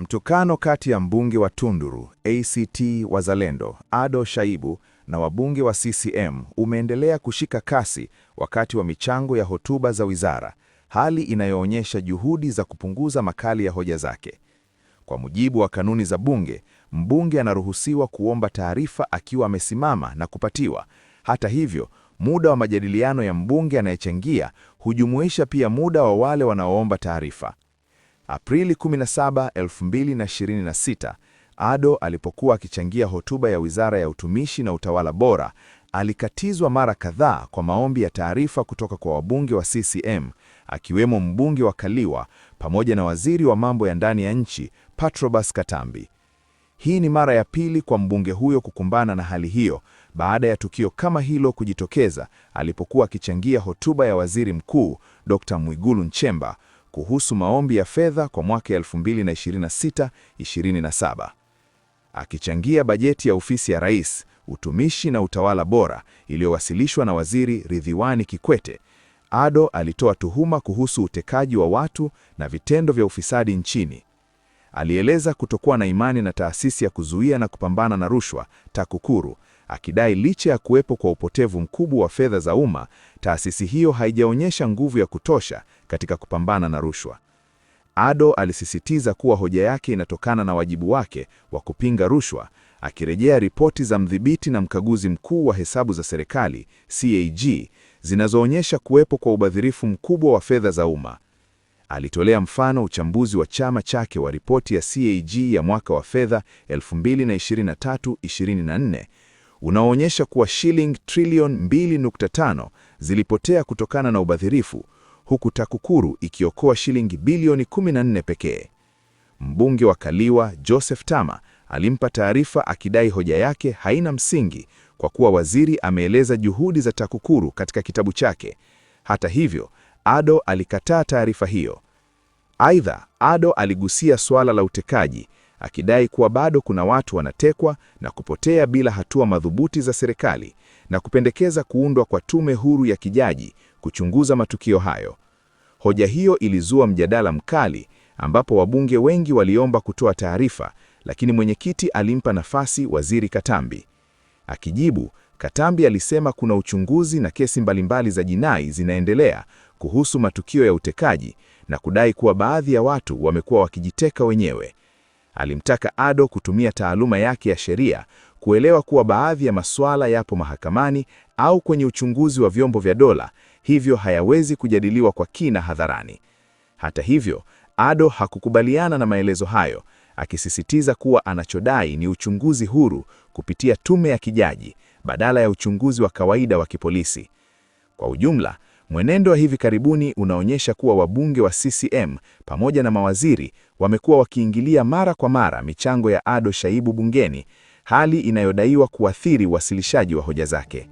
Mtukano kati ya mbunge wa Tunduru ACT Wazalendo Ado Shaibu na wabunge wa CCM umeendelea kushika kasi wakati wa michango ya hotuba za wizara, hali inayoonyesha juhudi za kupunguza makali ya hoja zake. Kwa mujibu wa kanuni za bunge, mbunge anaruhusiwa kuomba taarifa akiwa amesimama na kupatiwa. Hata hivyo, muda wa majadiliano ya mbunge anayechangia hujumuisha pia muda wa wale wanaoomba taarifa. Aprili 17, 2026, Ado alipokuwa akichangia hotuba ya Wizara ya Utumishi na Utawala Bora, alikatizwa mara kadhaa kwa maombi ya taarifa kutoka kwa wabunge wa CCM, akiwemo mbunge wa Kaliwa pamoja na waziri wa mambo ya ndani ya nchi, Patrobas Katambi. Hii ni mara ya pili kwa mbunge huyo kukumbana na hali hiyo baada ya tukio kama hilo kujitokeza alipokuwa akichangia hotuba ya Waziri Mkuu Dr. Mwigulu Nchemba kuhusu maombi ya fedha kwa mwaka 2026-27. Akichangia bajeti ya Ofisi ya Rais, Utumishi na Utawala Bora iliyowasilishwa na Waziri Ridhiwani Kikwete, Ado alitoa tuhuma kuhusu utekaji wa watu na vitendo vya ufisadi nchini. Alieleza kutokuwa na imani na taasisi ya kuzuia na kupambana na rushwa, TAKUKURU, akidai licha ya kuwepo kwa upotevu mkubwa wa fedha za umma, taasisi hiyo haijaonyesha nguvu ya kutosha katika kupambana na rushwa. Ado alisisitiza kuwa hoja yake inatokana na wajibu wake wa kupinga rushwa, akirejea ripoti za mdhibiti na mkaguzi mkuu wa hesabu za serikali, CAG, zinazoonyesha kuwepo kwa ubadhirifu mkubwa wa fedha za umma. Alitolea mfano uchambuzi wa chama chake wa ripoti ya CAG ya mwaka wa fedha 2023-24 unaoonyesha kuwa shilingi trilioni 2.5 zilipotea kutokana na ubadhirifu, huku TAKUKURU ikiokoa shilingi bilioni 14 pekee. Mbunge wa Kaliwa Joseph Tama alimpa taarifa akidai hoja yake haina msingi kwa kuwa waziri ameeleza juhudi za TAKUKURU katika kitabu chake. Hata hivyo, Ado alikataa taarifa hiyo. Aidha, Ado aligusia suala la utekaji, akidai kuwa bado kuna watu wanatekwa na kupotea bila hatua madhubuti za serikali, na kupendekeza kuundwa kwa tume huru ya kijaji kuchunguza matukio hayo. Hoja hiyo ilizua mjadala mkali ambapo wabunge wengi waliomba kutoa taarifa, lakini mwenyekiti alimpa nafasi Waziri Katambi. Akijibu, Katambi alisema kuna uchunguzi na kesi mbalimbali za jinai zinaendelea kuhusu matukio ya utekaji na kudai kuwa baadhi ya watu wamekuwa wakijiteka wenyewe. Alimtaka Ado kutumia taaluma yake ya sheria kuelewa kuwa baadhi ya masuala yapo mahakamani au kwenye uchunguzi wa vyombo vya dola, hivyo hayawezi kujadiliwa kwa kina hadharani. Hata hivyo, Ado hakukubaliana na maelezo hayo, akisisitiza kuwa anachodai ni uchunguzi huru kupitia tume ya kijaji badala ya uchunguzi wa kawaida wa kipolisi. Kwa ujumla, mwenendo wa hivi karibuni unaonyesha kuwa wabunge wa CCM pamoja na mawaziri wamekuwa wakiingilia mara kwa mara michango ya Ado Shaibu bungeni, hali inayodaiwa kuathiri uwasilishaji wa hoja zake.